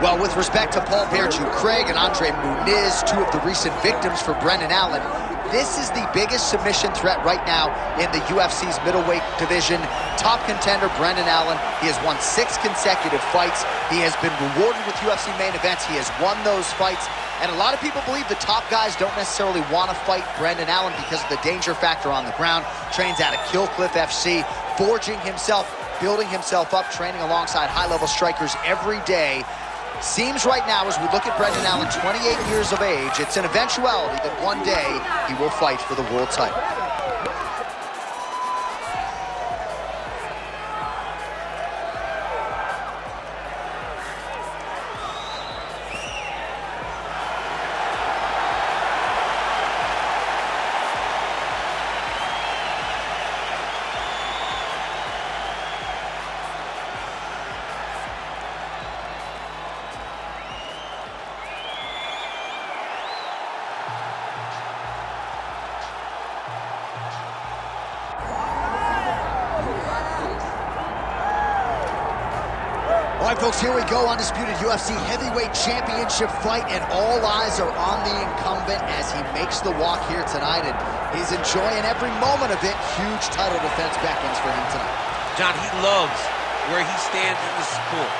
Well, with respect to Paul Bearchu Craig and Andre Muniz, two of the recent victims for Brendan Allen, this is the biggest submission threat right now in the UFC's middleweight division. Top contender, Brendan Allen. He has won 6 consecutive fights. He has been rewarded with UFC main events. He has won those fights. And a lot of people believe the top guys don't necessarily want to fight Brendan Allen because of the danger factor on the ground. Trains out of Kill Cliff FC, forging himself, building himself up, training alongside high-level strikers every day. Seems right now, as we look at Brendan Allen, 28 years of age, it's an eventuality that one day he will fight for the world title. All right, folks, here we go. Undisputed UFC heavyweight championship fight, and all eyes are on the incumbent as he makes the walk here tonight, and he's enjoying every moment of it. Huge title defense beckons for him tonight. John, he loves where he stands in the sport.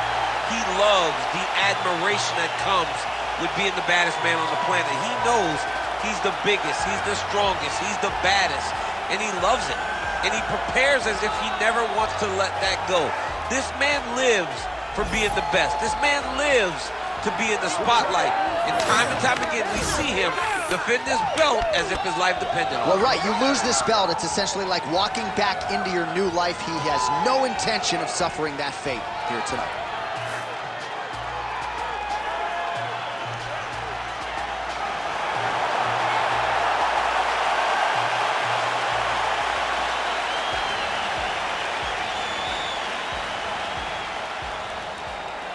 He loves the admiration that comes with being the baddest man on the planet. He knows he's the biggest, he's the strongest, he's the baddest, and he loves it. And he prepares as if he never wants to let that go. This man lives for being the best. This man lives to be in the spotlight. And time again, we see him defend this belt as if his life depended on it. Well, right, you lose this belt, it's essentially like walking back into your new life. He has no intention of suffering that fate here tonight.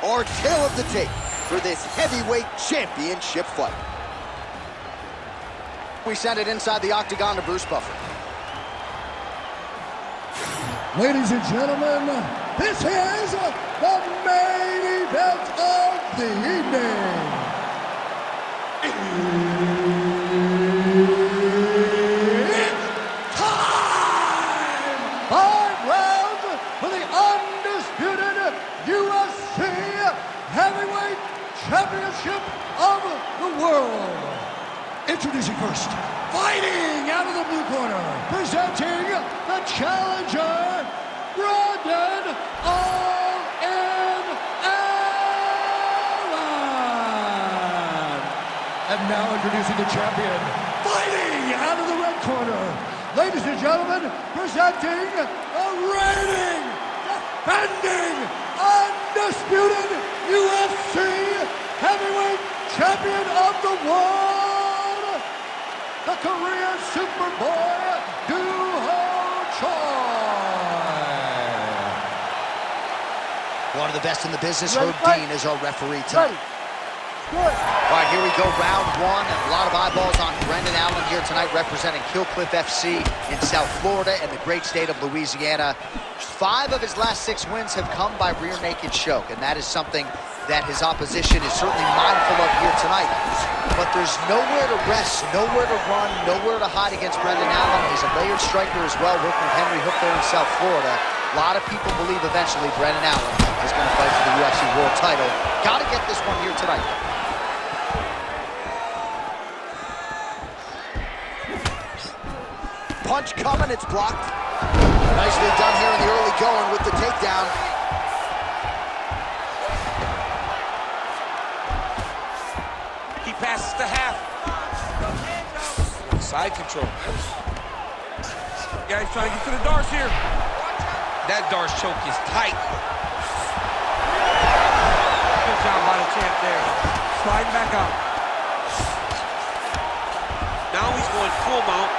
Our tale of the tape for this heavyweight championship fight. We send it inside the octagon to Bruce Buffer. Ladies and gentlemen, this is the main event of the evening. It's time! 5 rounds for the undisputed UFC Heavyweight Championship of the world. Introducing first, fighting out of the blue corner, presenting the challenger, Brendan All-In Allen. And now introducing the champion, fighting out of the red corner, ladies and gentlemen, presenting the reigning, defending, undisputed UFC Heavyweight Champion of the world, the Korean Superboy, Doo-Ho Choi. One of the best in the business, Herb Dean, is our referee tonight. All right, here we go, round 1, and a lot of eyeballs on Brendan Allen here tonight, representing Kill Cliff FC in South Florida and the great state of Louisiana. 5 of his last 6 wins have come by rear naked choke, and that is something that his opposition is certainly mindful of here tonight. But there's nowhere to rest, nowhere to run, nowhere to hide against Brendan Allen. He's a layered striker as well, working with Henry Hook there in South Florida. A lot of people believe eventually Brendan Allen is going to fight for the UFC World title. Got to get this one here tonight. Punch coming, it's blocked. Nicely done here in the early going with the takedown. He passes to half. Side control. Guys trying to get to the Darce here. That Darce choke is tight. Good job by the champ there. Sliding back out. Now he's going full mount.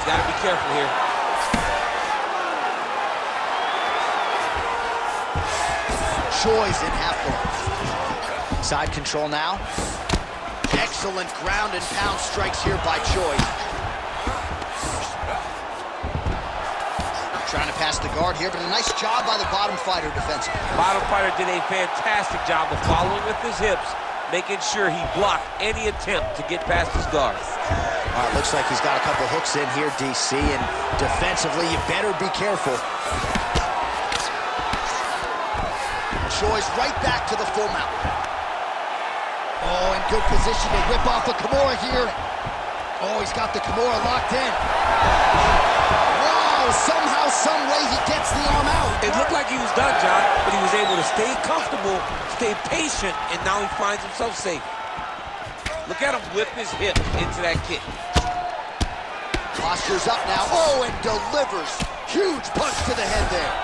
Gotta be careful here. Choi's in half guard. Side control now. Excellent ground and pound strikes here by Choi. Trying to pass the guard here, but a nice job by the bottom fighter defensively. Bottom fighter did a fantastic job of following with his hips, making sure he blocked any attempt to get past his guard. All right, looks like he's got a couple hooks in here, DC, and defensively, you better be careful. Choi's right back to the full mount. Oh, in good position to whip off a Kimura here. Oh, he's got the Kimura locked in. Wow, somehow, some way he gets the arm out. It looked like he was done, John, but he was able to stay comfortable, stay patient, and now he finds himself safe. Look at him whip his hip into that kick. Posture's up now. Oh, and delivers. Huge punch to the head there.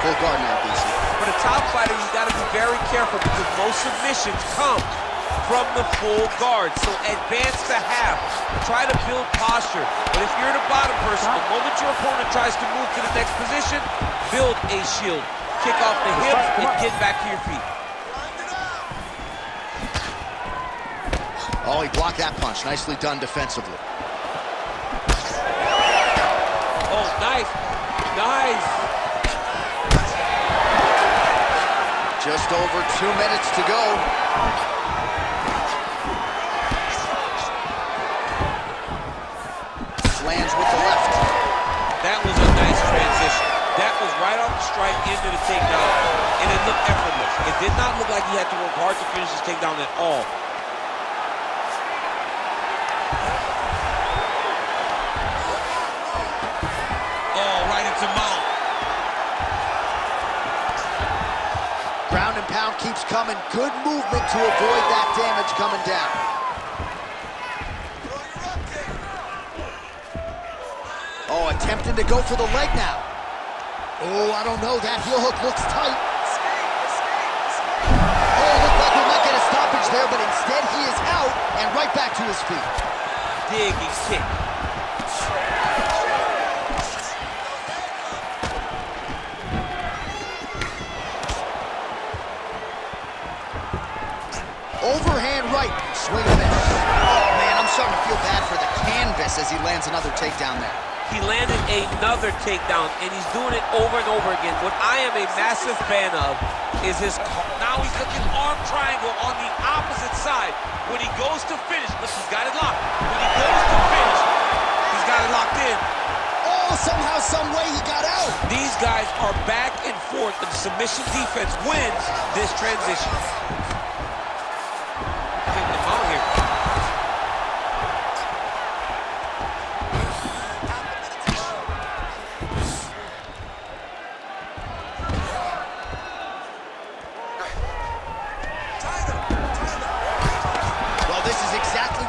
Full guard now, DC. For the top fighter, you got to be very careful because most submissions come from the full guard. So advance the half. Try to build posture. But if you're the bottom person, the moment your opponent tries to move to the next position, build a shield. Kick off the hips and get back to your feet. Oh, he blocked that punch. Nicely done defensively. Oh, nice. Nice. Just over 2 minutes to go. Lands with the left. That was a nice transition. That was right off the strike into the takedown, and it looked effortless. It did not look like he had to work hard to finish his takedown at all. Oh, right into mount. Ground and pound keeps coming. Good movement to avoid that damage coming down. Oh, attempting to go for the leg now. Oh, I don't know. That heel hook looks tight. Oh, looked like we might get a stoppage there, but instead he is out and right back to his feet. Digging kick. Overhand right, swing and miss. Oh man, I'm starting to feel bad for the canvas as he lands another takedown there. He landed another takedown, and he's doing it over and over again. What I am a massive fan of is his, now he's looking arm triangle on the opposite side. When he goes to finish, look, he's got it locked. When he goes to finish, he's got it locked in. Oh, somehow, some way he got out. These guys are back and forth, and submission defense wins this transition.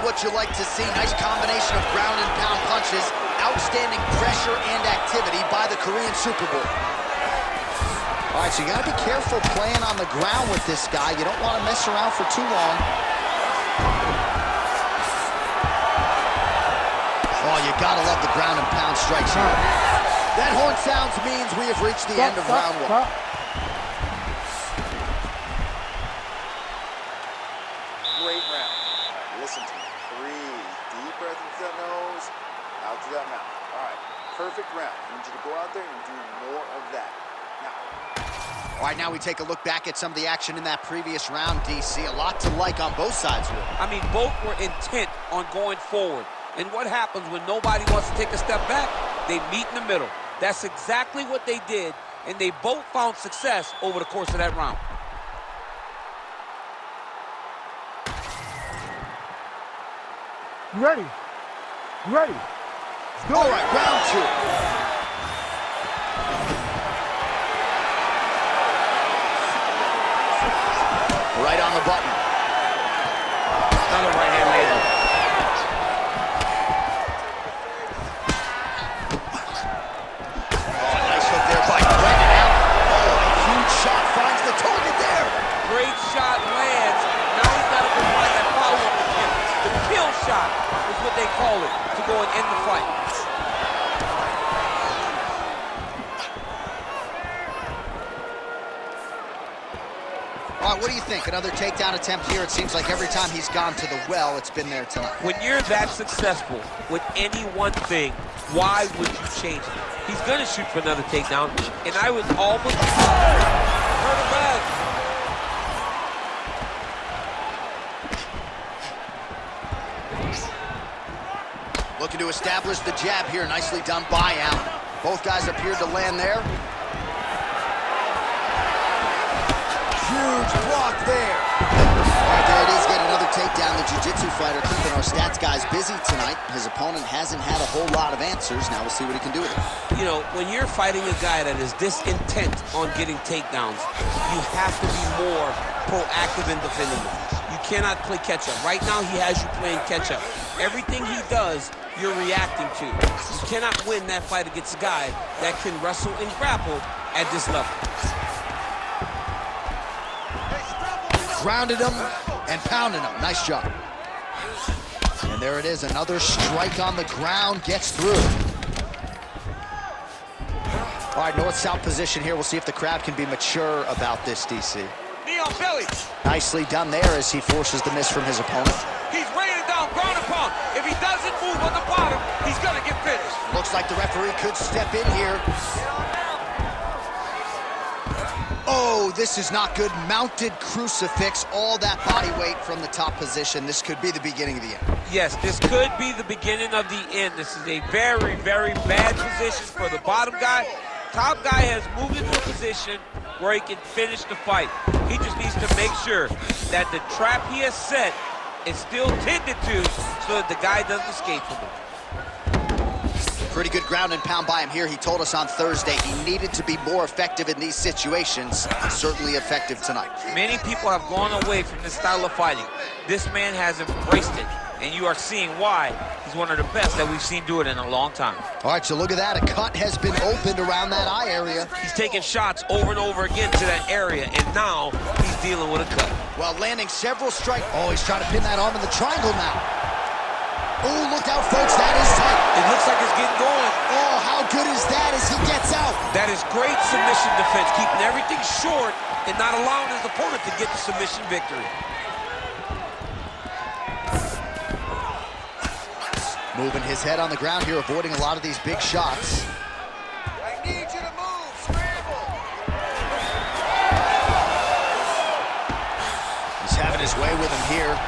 What you like to see. Nice combination of ground and pound punches. Outstanding pressure and activity by the Korean Super Bowl. All right, so you got to be careful playing on the ground with this guy. You don't want to mess around for too long. Oh, you got to love the ground and pound strikes here. That horn sounds means we have reached the end of round one. Great round. Listen to me. Breathe. Deep breath into that nose, out to that mouth. All right. Perfect round. I need you to go out there and do more of that. Now. All right, now we take a look back at some of the action in that previous round, DC. A lot to like on both sides here. I mean, both were intent on going forward. And what happens when nobody wants to take a step back? They meet in the middle. That's exactly what they did, and they both found success over the course of that round. You ready? You ready? Let's go. All right, round two. Right on the button. Another right hand landing. Oh, nice hook there by Brendan Allen. Oh, a huge shot finds the target there. Great shot lands. Now he's got to go find that follow-up again. The kill shot is what they call it, to go and end the fight. All right, what do you think? Another takedown attempt here. It seems like every time he's gone to the well, it's been there tonight. When you're that successful with any one thing, why would you change it? He's going to shoot for another takedown, and I would almost hurt him back. Looking to establish the jab here. Nicely done by Allen. Both guys appeared to land there. Huge block there. All right, there it is. Get another takedown. The jiu-jitsu fighter keeping our stats guys busy tonight. His opponent hasn't had a whole lot of answers. Now we'll see what he can do with it. You know, when you're fighting a guy that is this intent on getting takedowns, you have to be more proactive in defending him. You cannot play catch-up. Right now, he has you playing catch-up. Everything he does, you're reacting to. You cannot win that fight against a guy that can wrestle and grapple at this level. Grounded him and pounded him. Nice job. And there it is. Another strike on the ground. Gets through. All right, north-south position here. We'll see if the crowd can be mature about this, DC. Knee on belly. Nicely done there as he forces the miss from his opponent. He's weighing it down, ground and pound. If he doesn't move on the bottom, he's going to get finished. Looks like the referee could step in here. Oh, this is not good. Mounted crucifix, all that body weight from the top position. This could be the beginning of the end. Yes, this could be the beginning of the end. This is a very, very bad position for the bottom guy. Top guy has moved into a position where he can finish the fight. He just needs to make sure that the trap he has set is still tended to so that the guy doesn't escape from it. Pretty good ground and pound by him here. He told us on Thursday he needed to be more effective in these situations. Certainly effective tonight. Many people have gone away from this style of fighting. This man has embraced it, and you are seeing why he's one of the best that we've seen do it in a long time. All right, so look at that. A cut has been opened around that eye area. He's taking shots over and over again to that area, and now he's dealing with a cut. Well, landing several strikes. Oh, he's trying to pin that arm in the triangle now. Oh, look out, folks. That is tight. It looks like it's getting going. Oh, how good is that as he gets out? That is great submission defense, keeping everything short and not allowing his opponent to get the submission victory. Moving his head on the ground here, avoiding a lot of these big shots. I need you to move. Scramble. He's having his way with him here.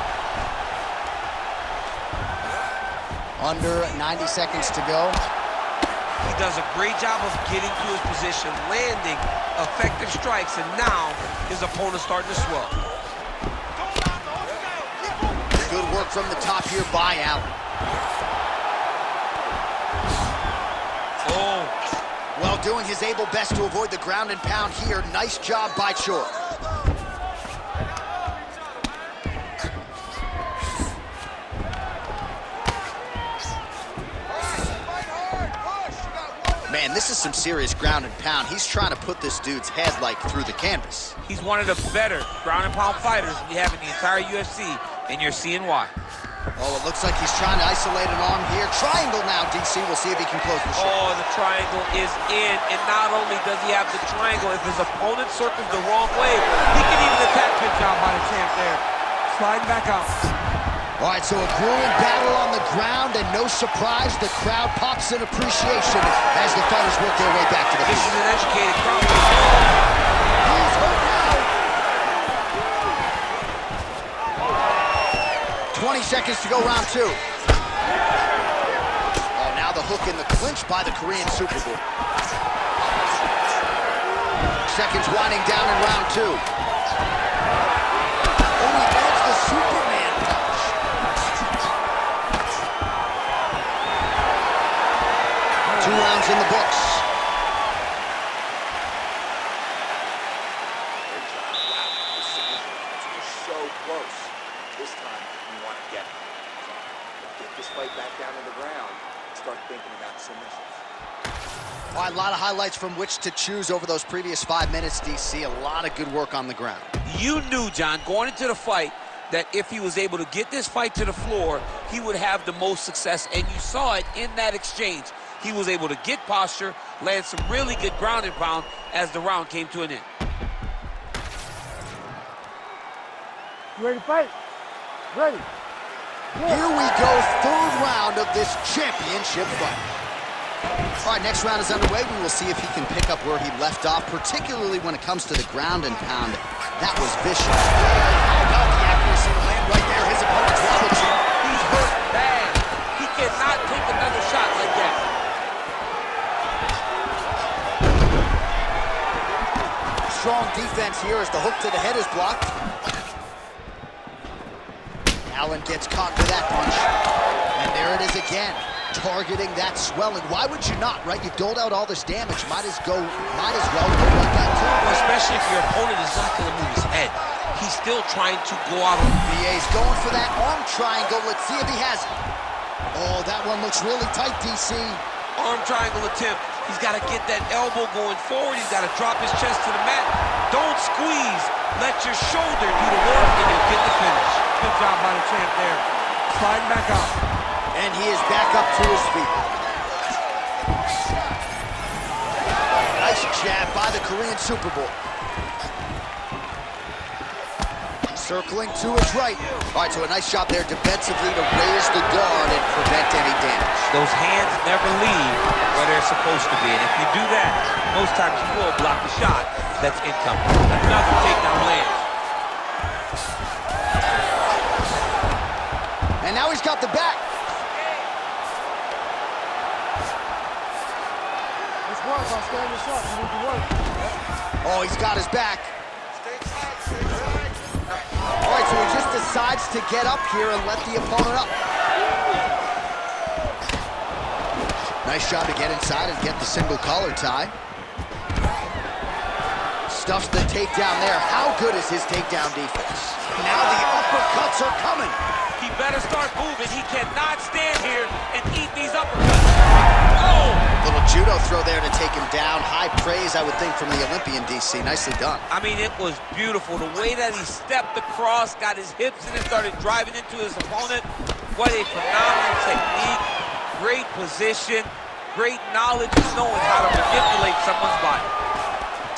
Under 90 seconds to go. He does a great job of getting to his position, landing effective strikes, and now his opponent's starting to swell. Good work from the top here by Allen. Oh. Well, doing his able best to avoid the ground and pound here. Nice job by Choi. Man, this is some serious ground and pound. He's trying to put this dude's head like through the canvas. He's one of the better ground and pound fighters we have in the entire UFC, and you're seeing why. Oh, it looks like he's trying to isolate an arm here. Triangle now, DC. We'll see if he can close the shot. Oh, the triangle is in, and not only does he have the triangle, if his opponent circles the wrong way, he can even attack. Good job by the champ there. Sliding back out. All right, so a grueling battle on the ground, and no surprise, the crowd pops in appreciation as the fighters work their way back to the This field. is an educated crowd. He's hurt now. 20 seconds to go, round two. Oh, now the hook in the clinch by the Korean Superboy. Seconds winding down in round two. Oh, he lands the Superman punch. Two rounds in the books. Great job. Wow. This submission was so close. This time, you want to get it. So, get this fight back down to the ground and start thinking about submissions. All right, a lot of highlights from which to choose over those previous 5 minutes, DC. A lot of good work on the ground. You knew, John, going into the fight, that if he was able to get this fight to the floor, he would have the most success, and you saw it in that exchange. He was able to get posture, land some really good ground and pound as the round came to an end. You ready to fight? Ready. Here we go, third round of this championship fight. All right, next round is underway. We will see if he can pick up where he left off, particularly when it comes to the ground and pound. That was vicious. How about the accuracy to land right there? His opponent's wobbled. He's hurt bad. He cannot take another shot like that. Strong defense here as the hook to the head is blocked. Allen gets caught with that punch. And there it is again, targeting that swelling. Why would you not, right? You've doled out all this damage. Might as well go like that too. Well, especially if your opponent is not going to move his head. He's still trying to go out on VA's going for that arm triangle. Let's see if he has it. Oh, that one looks really tight, DC. arm triangle attempt. He's got to get that elbow going forward. He's got to drop his chest to the mat. Don't squeeze. Let your shoulder do the work, and you'll get the finish. Good job by the champ there. Sliding back out. And he is back up to his feet. Nice jab by the Korean Super Bowl. Circling to his right. All right, so a nice job there defensively to raise the guard and prevent any damage. Those hands never leave where they're supposed to be. And if you do that, most times you will block the shot that's incoming. Another takedown lands. And now he's got the back. Let's work on standing this up. You need to work. Oh, he's got his back. All right, so he just decides to get up here and let the opponent up. Nice job to get inside and get the single collar tie. Stuffs the takedown there. How good is his takedown defense? Now the uppercuts are coming. He better start moving. He cannot stand here and eat these uppercuts. Oh! Little judo throw there to take him down. High praise, I would think, from the Olympian, DC. Nicely done. I mean, it was beautiful. The way that he stepped across, got his hips in and started driving into his opponent. What a phenomenal technique. Great position. Great knowledge of knowing how to manipulate someone's body.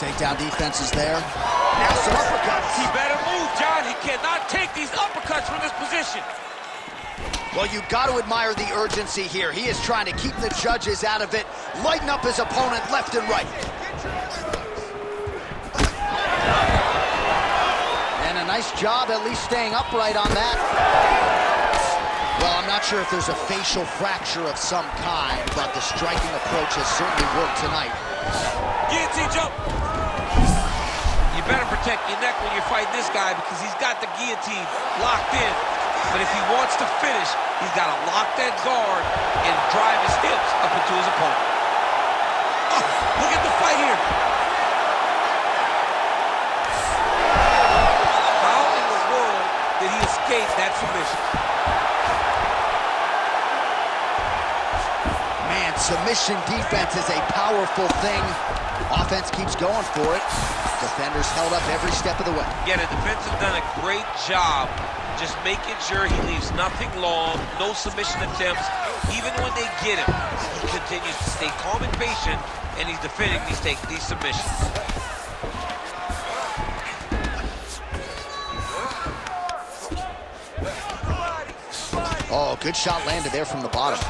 Takedown defense is there. Now some uppercuts. He better move, John. He cannot take these uppercuts from this position. Well, you've got to admire the urgency here. He is trying to keep the judges out of it, lighten up his opponent left and right. And a nice job at least staying upright on that. Well, I'm not sure if there's a facial fracture of some kind, but the striking approach has certainly worked tonight. Guillotine jump. You better protect your neck when you're fighting this guy because he's got the guillotine locked in. But if he wants to finish, he's got to lock that guard and drive his hips up into his opponent. Oh, look at the fight here. How in the world did he escape that submission? Man, submission defense is a powerful thing. Offense keeps going for it. Defenders held up every step of the way. Yeah, the defense has done a great job just making sure he leaves nothing long, no submission attempts. Even when they get him, he continues to stay calm and patient, and he's defending these submissions. Oh, good shot landed there from the bottom.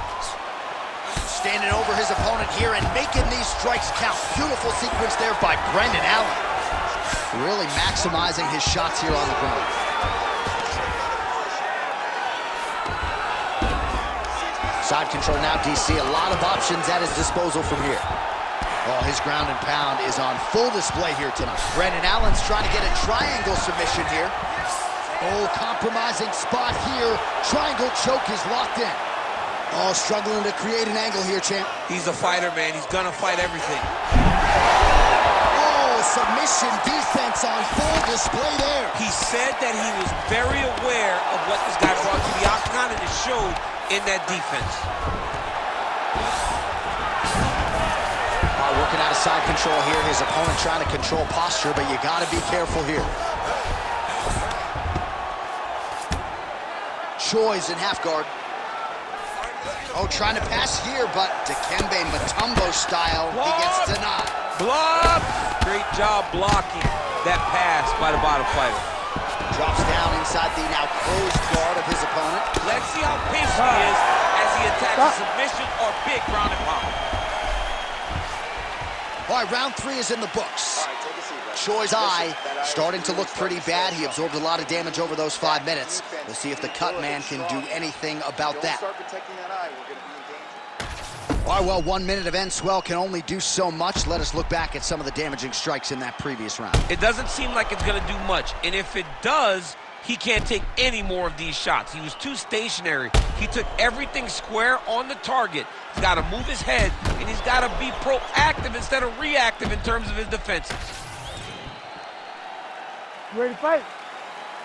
Standing over his opponent here and making these strikes count. Beautiful sequence there by Brendan Allen. Really maximizing his shots here on the ground. Side control now, DC. A lot of options at his disposal from here. Oh, his ground and pound is on full display here tonight. Brendan Allen's trying to get a triangle submission here. Oh, compromising spot here. Triangle choke is locked in. Oh, struggling to create an angle here, champ. He's a fighter, man. He's gonna fight everything. Oh, submission defense on full display there. He said that he was very aware of what this guy brought to the octagon, and it showed in that defense. Working out of side control here. His opponent trying to control posture, but you gotta be careful here. Choi's in half guard. Oh, trying to pass here, but Dikembe Mutombo style, he gets denied. Block! Great job blocking that pass by the bottom fighter. Drops down inside the now closed guard of his opponent. Let's see how patient he is as he attacks a submission or big ground and pound. All right, round 3 is in the books. All right, take a seat, guys. Choi's eye starting to look pretty bad. He absorbed a lot of damage over those 5 minutes. We'll see if the cut man can do anything about that. Start protecting that eye, we're going to be in danger. All right, well, 1 minute of end swell can only do so much. Let us look back at some of the damaging strikes in that previous round. It doesn't seem like it's going to do much, and if it does, he can't take any more of these shots. He was too stationary. He took everything square on the target. He's got to move his head, and he's got to be proactive instead of reactive in terms of his defenses. You ready to fight?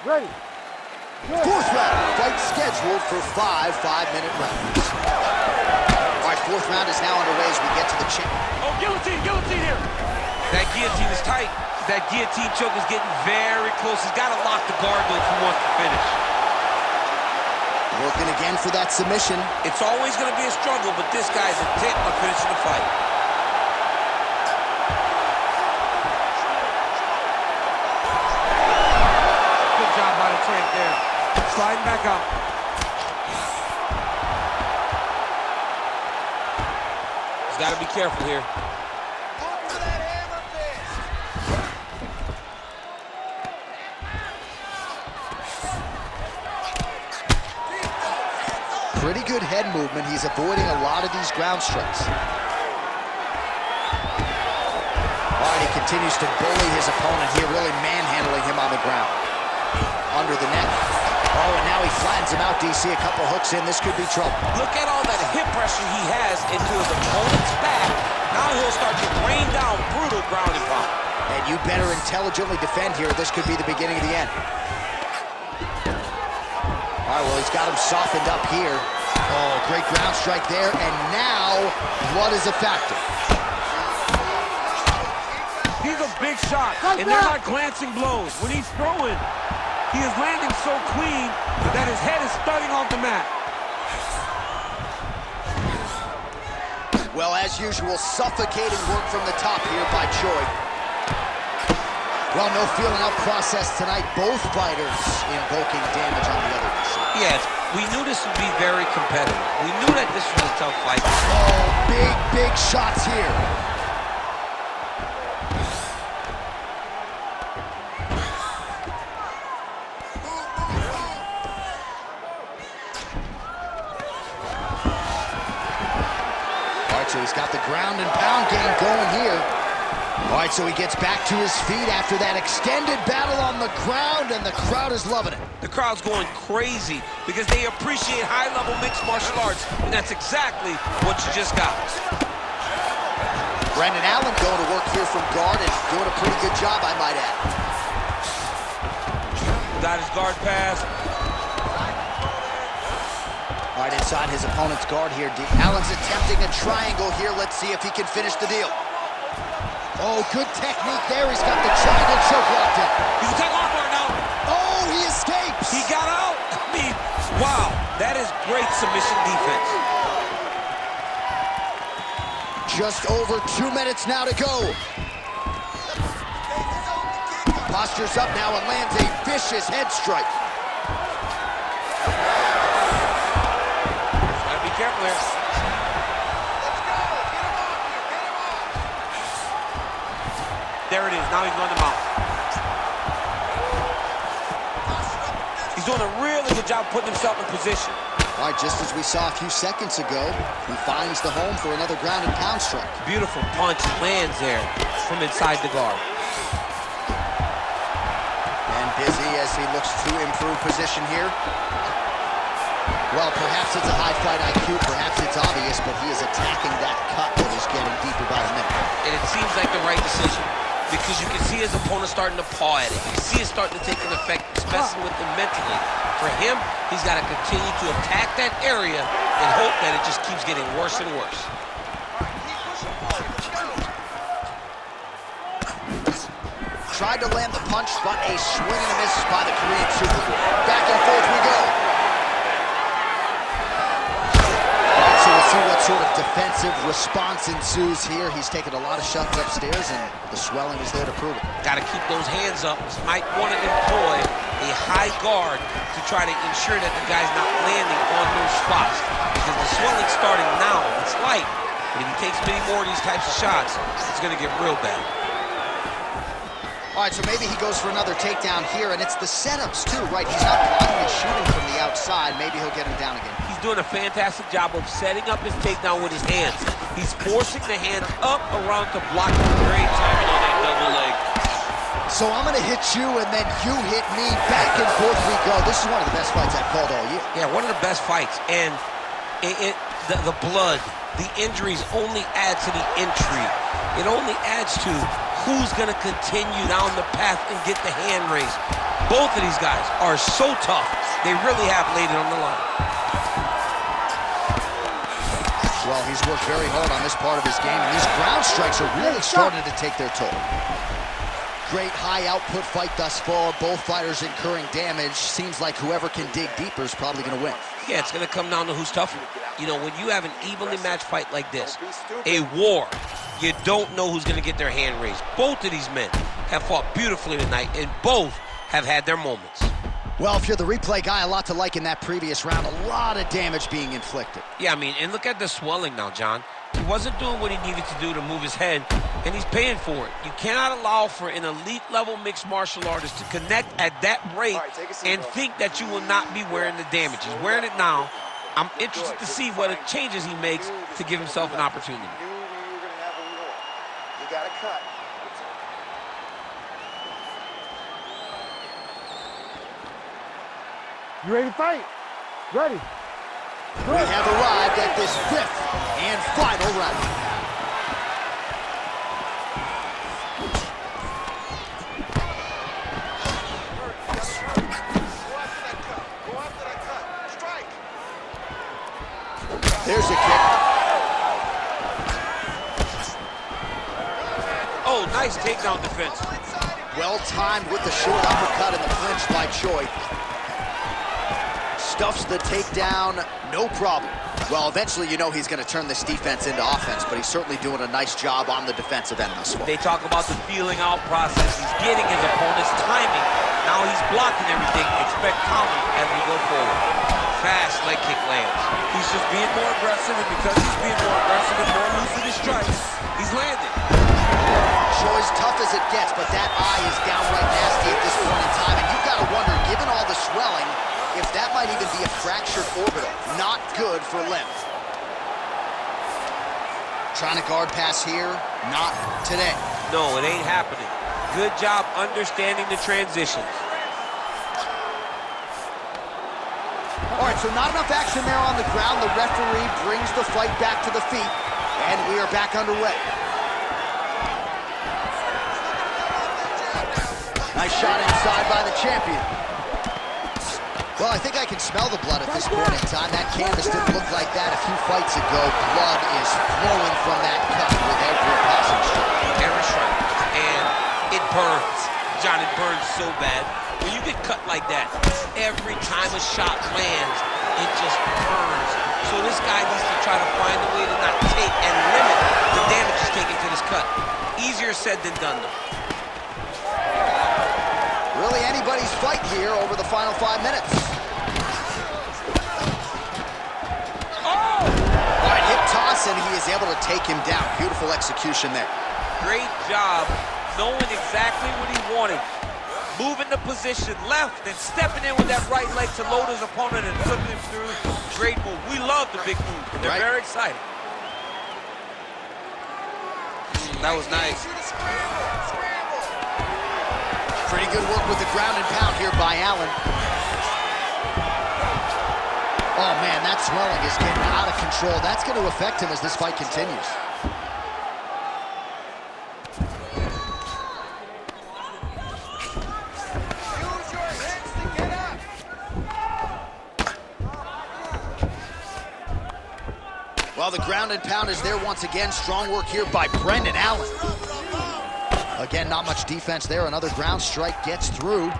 Ready. Good. 4th round, fight scheduled for 5 5-minute rounds. All right, 4th round is now underway as we get to the chin. Oh, guillotine here. That guillotine is tight. That guillotine choke is getting very close. He's got to lock the guard, though, if he wants to finish. Working again for that submission. It's always going to be a struggle, but this guy's intent on finishing the fight. Good job by the champ there. Sliding back out. He's got to be careful here. Pretty good head movement. He's avoiding a lot of these ground strikes. All right, he continues to bully his opponent here, really manhandling him on the ground. Under the neck. Oh, and now he flattens him out, DC. A couple hooks in. This could be trouble. Look at all that hip pressure he has into his opponent's back. Now he'll start to rain down brutal ground and pound. And you better intelligently defend here. This could be the beginning of the end. All right, well, he's got him softened up here. Oh, great ground strike there. And now, blood is a factor. He's a big shot, and they're not glancing blows. When he's throwing, he is landing so clean that his head is thudding off the mat. Well, as usual, suffocating work from the top here by Choi. Well, no feeling out process tonight. Both fighters invoking damage on the other side. Yes, we knew this would be very competitive. We knew that this was a tough fight. Oh, big shots here. All right, so he's got the ground and pound game going here. All right, so he gets back to his feet after that extended battle on the ground, and the crowd is loving it. The crowd's going crazy because they appreciate high-level mixed martial arts, and that's exactly what you just got. Brendan Allen going to work here from guard and doing a pretty good job, I might add. Got his guard pass. All right, inside his opponent's guard here. Allen's attempting a triangle here. Let's see if he can finish the deal. Oh, good technique there. He's got the triangle choke locked in. He's a tag armbar now. Oh, he escapes. He got out. I mean, wow. That is great submission defense. Just over 2 minutes now to go. Postures up now and lands a vicious head strike. Gotta be careful here. There it is. Now he's going to mount. He's doing a really good job putting himself in position. All right, just as we saw a few seconds ago, he finds the home for another ground and pound strike. Beautiful punch lands there from inside the guard. And busy as he looks to improve position here. Well, perhaps it's a high fight IQ, perhaps it's obvious, but he is attacking that cut that is getting deeper by the minute. And it seems like the right decision because you can see his opponent starting to paw at it. You see it starting to take an effect, messing with him mentally. For him, he's got to continue to attack that area and hope that it just keeps getting worse and worse. Tried to land the punch, but a swing and a miss by the Korean Superboy. Back and forth we go. So we'll see what sort of defensive response ensues here. He's taken a lot of shots upstairs, and the swelling is there to prove it. Got to keep those hands up. Might want to employ a high guard to try to ensure that the guy's not landing on those spots. Because the swelling's starting now, it's light. But if he takes many more of these types of shots, it's gonna get real bad. All right, so maybe he goes for another takedown here, and it's the setups too, right? He's not blocking and shooting from the outside. Maybe he'll get him down again. He's doing a fantastic job of setting up his takedown with his hands. He's forcing the hand up around to block the great timing on that double leg. So I'm gonna hit you, and then you hit me. Back and forth we go. This is one of the best fights I've called all year. Yeah, one of the best fights. And the blood, the injuries only add to the intrigue. It only adds to who's going to continue down the path and get the hand raised. Both of these guys are so tough. They really have laid it on the line. Well, he's worked very hard on this part of his game, and these ground strikes are really starting to take their toll. Great high output fight thus far. Both fighters incurring damage. Seems like whoever can dig deeper is probably going to win. Yeah, it's going to come down to who's tougher. You know, when you have an evenly matched fight like this, a war, you don't know who's going to get their hand raised. Both of these men have fought beautifully tonight, and both have had their moments. Well, if you're the replay guy, a lot to like in that previous round. A lot of damage being inflicted. Yeah, I mean, and look at the swelling now, John. He wasn't doing what he needed to do to move his head, and he's paying for it. You cannot allow for an elite-level mixed martial artist to connect at that rate and think that you will not be wearing the damage. He's wearing it now. I'm interested to see what changes he makes to give himself an opportunity. You got to cut. You ready to fight? Ready. We have arrived at this fifth and final round. There's a kick. Oh, nice takedown defense. Well timed with the short uppercut in the clinch by Choi. Stuffs the takedown, no problem. Well, eventually you know he's going to turn this defense into offense, but he's certainly doing a nice job on the defensive end thus far. They talk about the feeling out process. He's getting his opponent's timing. Now he's blocking everything. Expect counters as we go forward. Fast leg kick lands. He's just being more aggressive, and because he's being more aggressive and more loose with his strikes, he's landing. Choi's tough as it gets, but that eye is downright nasty at this point in time, and you've got to wonder, given all the swelling, if that might even be a fractured orbital. Not good for Lim. Trying to guard pass here, not today. No, it ain't happening. Good job understanding the transitions. All right, so not enough action there on the ground. The referee brings the fight back to the feet, and we are back underway. Nice shot inside by the champion. Well, I think I can smell the blood at this point in time. That canvas didn't look like that a few fights ago. Blood is flowing from that cut with every passing strike. Every strike. And it burns. John, it burns so bad. When you get cut like that, every time a shot lands, it just burns. So this guy needs to try to find a way to not take and limit the damage he's taking to this cut. Easier said than done, though. Really anybody's fight here over the final 5 minutes. Oh! All right, hip toss, and he is able to take him down. Beautiful execution there. Great job knowing exactly what he wanted. Moving the position left and stepping in with that right leg to load his opponent and flipping him through. Great move. We love the big move. They're very excited. That was nice. Pretty good work with the ground and pound here by Allen. Oh, man, that swelling is getting out of control. That's going to affect him as this fight continues. Use your hands to get up. Well, the ground and pound is there once again. Strong work here by Brendan Allen. Again, not much defense there. Another ground strike gets through.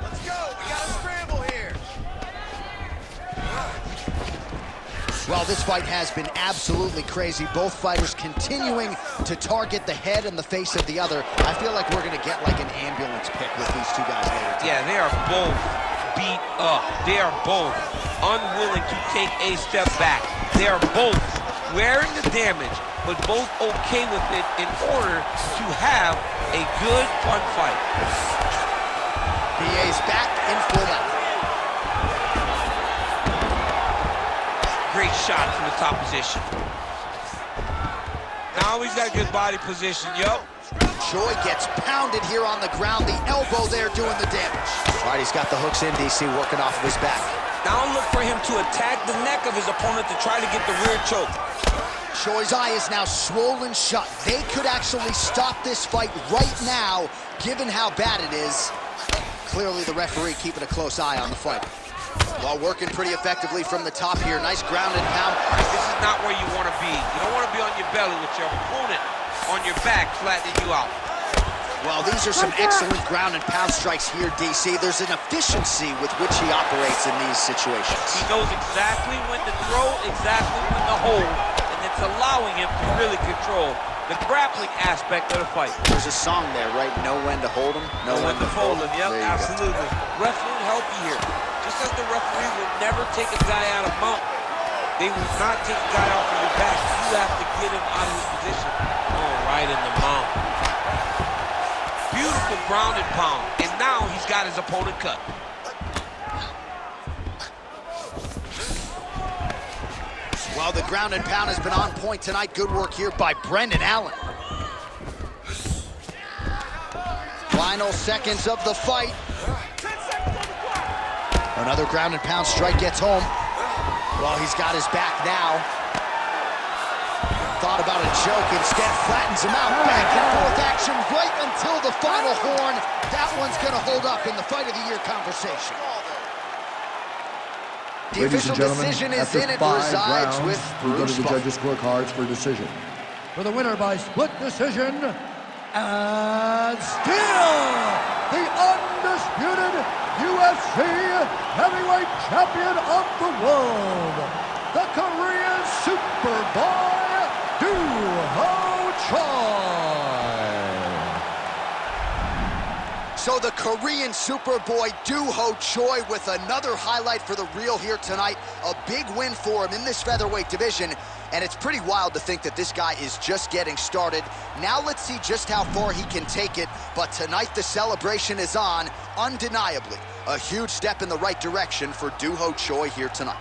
Let's go. We got a scramble here. Well, this fight has been absolutely crazy. Both fighters continuing to target the head and the face of the other. I feel like we're gonna get like an ambulance pick with these two guys later tonight. Yeah, they are both beat up. They are both unwilling to take a step back. They are both wearing the damage, but both okay with it in order to have a good, fun fight. BA's back in full length. Great shot from the top position. Now he's got good body position, yup. Choi gets pounded here on the ground. The elbow there doing the damage. All right, he's got the hooks in, DC, working off of his back. Now look for him to attack the neck of his opponent to try to get the rear choke. Choi's eye is now swollen shut. They could actually stop this fight right now, given how bad it is. Clearly the referee keeping a close eye on the fight. While working pretty effectively from the top here. Nice ground and pound. This is not where you want to be. You don't want to be on your belly with your opponent on your back, flattening you out. Well, these are some excellent ground and pound strikes here, DC. There's an efficiency with which he operates in these situations. He knows exactly when to throw, exactly when to hold, and it's allowing him to really control the grappling aspect of the fight. There's a song there, right? Know when to hold him, know when to fold him. Yep, absolutely. Referee will help you here. Just as the referee will never take a guy out of mount, they will not take a guy off of your back. You have to get him out of his position. Oh, right in the mount. Beautiful ground and pound. And now he's got his opponent cut. Well, the ground and pound has been on point tonight. Good work here by Brendan Allen. Final seconds of the fight. Another ground and pound strike gets home. Well, he's got his back now. Thought about a choke, instead flattens him out. Back and forth action right until the final horn. That one's gonna hold up in the fight of the year conversation. The official decision is in. It resides with Bruce Go to the judges' scorecards for decision. For the winner by split decision, and still the undisputed UFC heavyweight champion of the world, the Korean Superboy, Doo-Ho Choi. So the Korean Superboy Doo-Ho Choi with another highlight for the reel here tonight. A big win for him in this featherweight division. And it's pretty wild to think that this guy is just getting started. Now let's see just how far he can take it. But tonight the celebration is on, undeniably. A huge step in the right direction for Doo-Ho Choi here tonight.